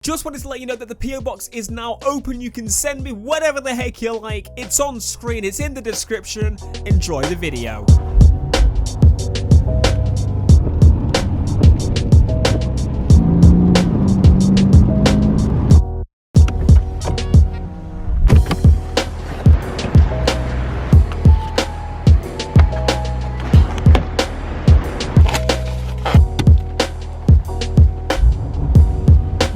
Just wanted to let you know that the PO box is now open. You can send me whatever the heck you like. It's on screen, it's in the description. Enjoy the video.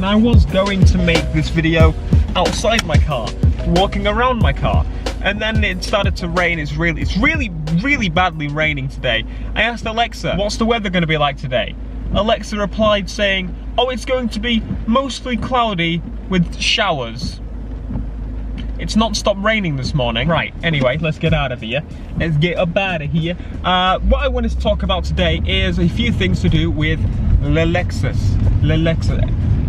I was going to make this video outside my car, walking around my car, and then it started to rain. It's really badly raining today. I asked Alexa, what's the weather going to be like today? Alexa replied saying, oh, it's going to be mostly cloudy with showers. It's not stopped raining this morning. Right, anyway, let's get out of here. Let's get up out of here. What I wanted to talk about today is a few things to do with Lexus.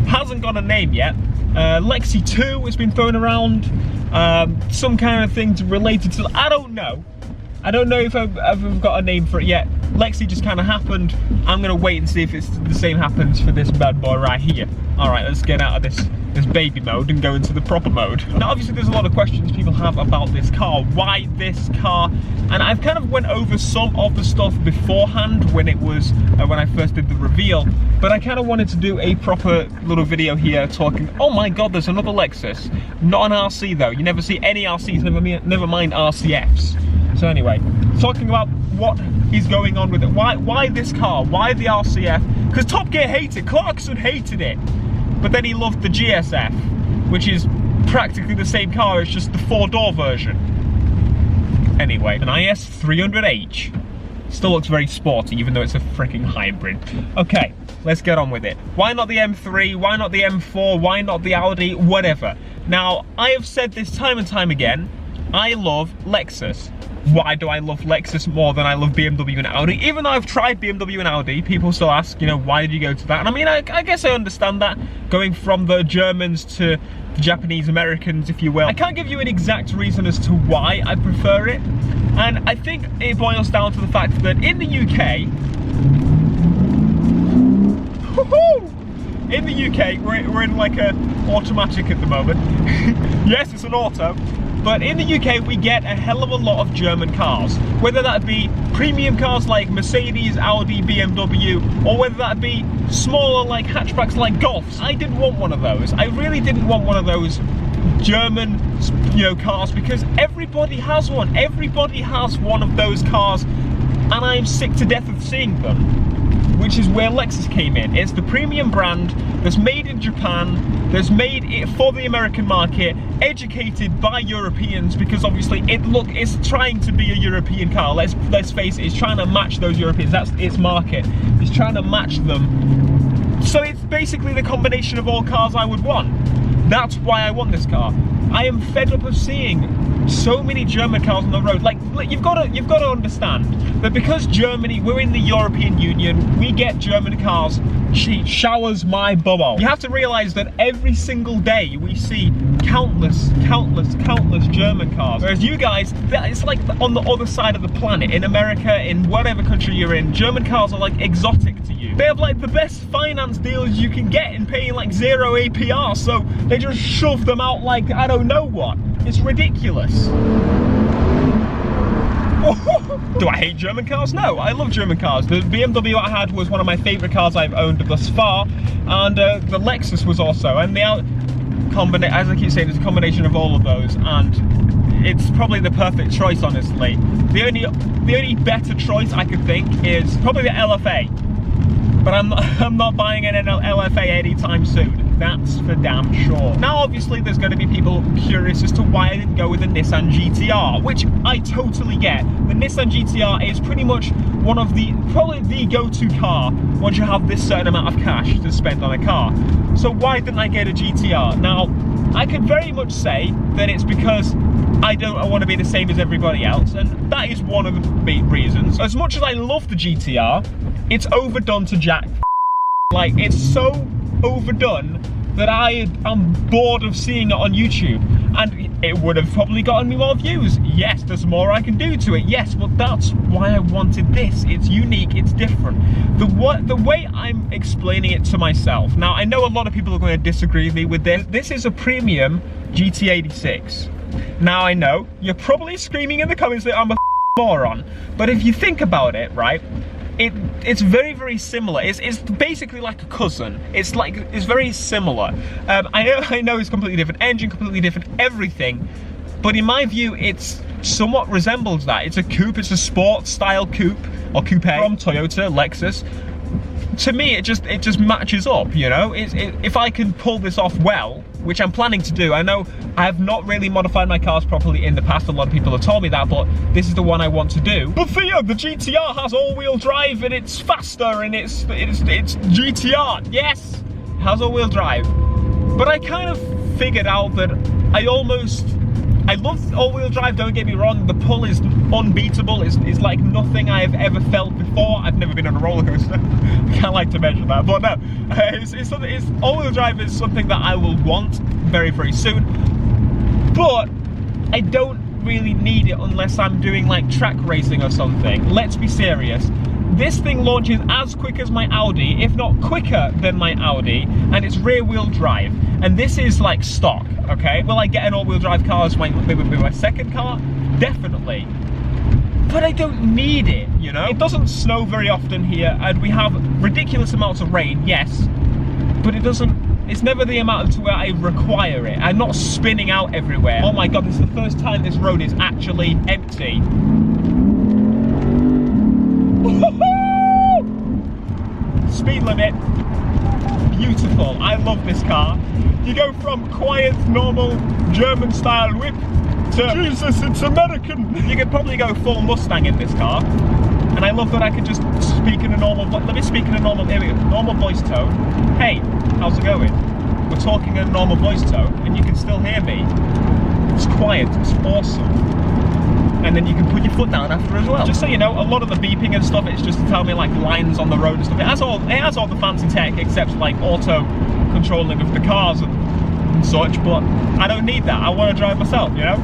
Hasn't got a name yet. Lexi 2 has been thrown around. Some kind of thing related to, I don't know. I don't know if I've got a name for it yet. Lexi just kind of happened. I'm gonna wait and see if it's the same happens for this bad boy right here. All right, let's get out of this baby mode and go into the proper mode. Now, obviously, there's a lot of questions people have about this car. Why this car? And I've kind of went over some of the stuff beforehand when it was when I first did the reveal. But I kind of wanted to do a proper little video here talking. Oh my God, there's another Lexus. Not an RC though. You never see any RCs. Never mind RCFs. So anyway, talking about what is going on with it. Why this car? Why the RCF? Because Top Gear hated it. Clarkson hated it. But then he loved the GSF, which is practically the same car, it's just the 4-door version. Anyway, an IS 300H. Still looks very sporty, even though it's a freaking hybrid. Okay, let's get on with it. Why not the M3? Why not the M4? Why not the Audi? Whatever. Now, I have said this time and time again, I love Lexus. Why do I love Lexus more than I love BMW and Audi? Even though I've tried BMW and Audi, people still ask, you know, why did you go to that? And I mean, I guess I understand that, going from the Germans to the Japanese Americans, if you will. I can't give you an exact reason as to why I prefer it. And I think it boils down to the fact that in the UK, in the UK, we're in like a automatic at the moment. Yes, it's an auto. But in the UK, we get a hell of a lot of German cars, whether that be premium cars like Mercedes, Audi, BMW, or whether that be smaller like hatchbacks like Golfs. I didn't want one of those. I really didn't want one of those German, you know, cars, because everybody has one. Everybody has one of those cars, and I'm sick to death of seeing them. Which is where Lexus came in. It's the premium brand that's made in Japan, that's made it for the American market, educated by Europeans, because obviously it's trying to be a European car. Let's face it, it's trying to match those Europeans. That's its market. It's trying to match them. So it's basically the combination of all cars I would want. That's why I want this car. I am fed up of seeing so many German cars on the road. Like, you've got to understand that because Germany, we're in the European Union, we get German cars. She showers my bubble. You have to realize that every single day we see countless German cars. Whereas you guys, it's like on the other side of the planet. In America, in whatever country you're in, German cars are like exotic to you. They have like the best finance deals you can get in paying like 0 APR, so they just shove them out like I don't know what. It's ridiculous. Do I hate German cars? No, I love German cars. The BMW I had was one of my favourite cars I've owned thus far, and the Lexus was also. And as I keep saying, it's a combination of all of those, and it's probably the perfect choice, honestly. The only better choice I could think is probably the LFA, but I'm not buying an LFA anytime soon. That's for damn sure. Now, obviously, there's going to be people curious as to why I didn't go with the Nissan GTR, which I totally get. The Nissan GTR is pretty much one of probably the go-to car once you have this certain amount of cash to spend on a car. So why didn't I get a GTR? Now, I could very much say that it's because I want to be the same as everybody else, and that is one of the big reasons. As much as I love the GTR, it's overdone to jack. Like, it's so overdone that I am bored of seeing it on YouTube. And it would have probably gotten me more views. Yes, there's more I can do to it. Yes, but that's why I wanted this. It's unique, it's different. The way I'm explaining it to myself. Now, I know a lot of people are going to disagree with me with this. This is a premium GT86. Now, I know you're probably screaming in the comments that I'm a moron, but if you think about it, right, it's very, very similar. It's basically like a cousin. It's very similar. I know it's completely different engine, completely different everything, but in my view, it's somewhat resembles that. It's a coupe. It's a sports style coupe or coupe from Toyota, Lexus. To me, it just matches up. You know, if I can pull this off well, which I'm planning to do. I know I have not really modified my cars properly in the past. A lot of people have told me that, but this is the one I want to do. But Theo, the GTR has all-wheel drive and it's faster and it's GTR. Yes, it has all-wheel drive. But I kind of figured out that I love all-wheel drive, don't get me wrong. The pull is unbeatable. It's like nothing I have ever felt before. I've never been on a roller coaster. I can't like to measure that, but no. All-wheel drive is something that I will want very, very soon. But I don't really need it unless I'm doing like track racing or something. Let's be serious. This thing launches as quick as my Audi, if not quicker than my Audi, and it's rear-wheel drive. And this is like stock, okay? Will I get an all-wheel drive car as my second car? Definitely. But I don't need it, you know? It doesn't snow very often here, and we have ridiculous amounts of rain, yes, but it's never the amount to where I require it. I'm not spinning out everywhere. Oh my God, this is the first time this road is actually empty. Speed limit, beautiful. I love this car. You go from quiet, normal German style whip to Jesus, it's American. You could probably go full Mustang in this car. And I love that I can just speak in a normal, let me speak in a normal voice tone. Hey, how's it going? We're talking in a normal voice tone and you can still hear me. It's quiet, it's awesome. And then you can put your foot down after as well. Just so you know, a lot of the beeping and stuff, it's just to tell me like lines on the road and stuff. It has all the fancy tech except like auto controlling of the cars and such, but I don't need that. I want to drive myself, you know?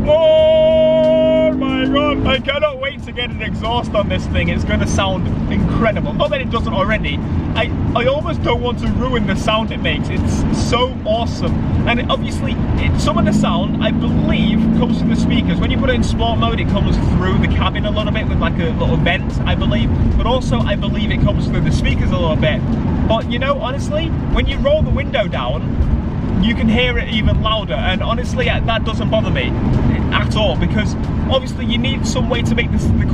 Oh my God, I cannot wait to get an exhaust on this thing. It's going to sound incredible. Not that it doesn't already. I almost don't want to ruin the sound it makes. It's so awesome. And obviously, some of the sound, I believe, comes from the speakers. When you put it in sport mode, it comes through the cabin a little bit with like a little vent, I believe. But also, I believe it comes through the speakers a little bit. But you know, honestly, when you roll the window down, you can hear it even louder. And honestly, that doesn't bother me at all, because obviously you need some way to make this, the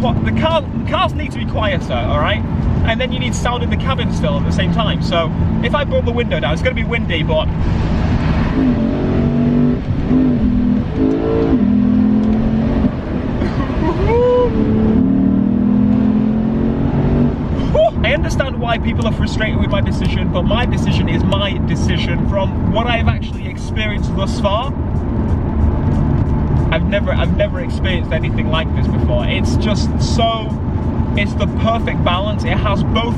cars need to be quieter, all right? And then you need sound in the cabin still at the same time. So if I brought the window down, it's going to be windy, but I understand why people are frustrated with my decision, but my decision is my decision. From what I've actually experienced thus far, I've never experienced anything like this before. It's just it's the perfect balance. It has both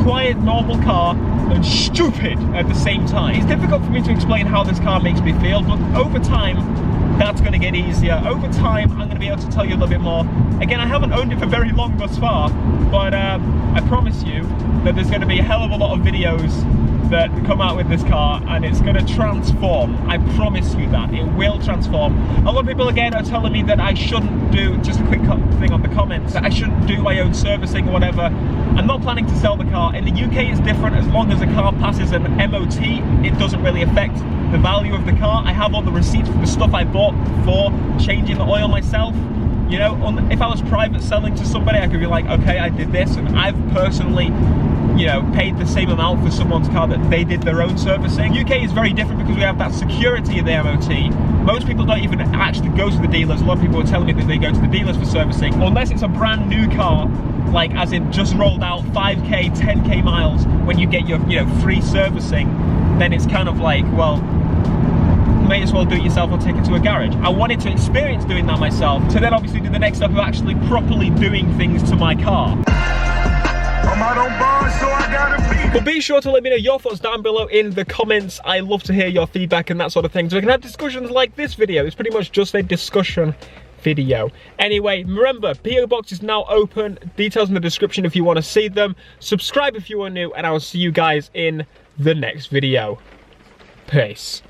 quiet, normal car and stupid at the same time. It's difficult for me to explain how this car makes me feel, but over time, that's going to get easier. Over time, I'm going to be able to tell you a little bit more. Again, I haven't owned it for very long thus far, but I promise you that there's going to be a hell of a lot of videos that come out with this car, and it's going to transform. I promise you that. It will transform. A lot of people, again, are telling me that I shouldn't do, just a quick thing on the comments, that I shouldn't do my own servicing or whatever. I'm not planning to sell the car. In the UK, it's different. As long as a car passes an MOT, it doesn't really affect the value of the car. I have all the receipts for the stuff I bought for changing the oil myself. You know, if I was private selling to somebody, I could be like, okay, I did this, and I've personally, you know, paid the same amount for someone's car that they did their own servicing. UK is very different because we have that security of the MOT. Most people don't even actually go to the dealers. A lot of people are telling me that they go to the dealers for servicing, unless it's a brand new car, like as in just rolled out 5k, 10k miles, when you get your, you know, free servicing, then it's kind of like, well, you may as well do it yourself or take it to a garage. I wanted to experience doing that myself, to then obviously do the next step of actually properly doing things to my car. I'm out on Barr, so I gotta be But be sure to let me know your thoughts down below in the comments. I love to hear your feedback and that sort of thing, so we can have discussions like this video. It's pretty much just a discussion video. Anyway, remember, PO Box is now open. Details in the description if you want to see them. Subscribe if you are new, and I will see you guys in the next video. Peace.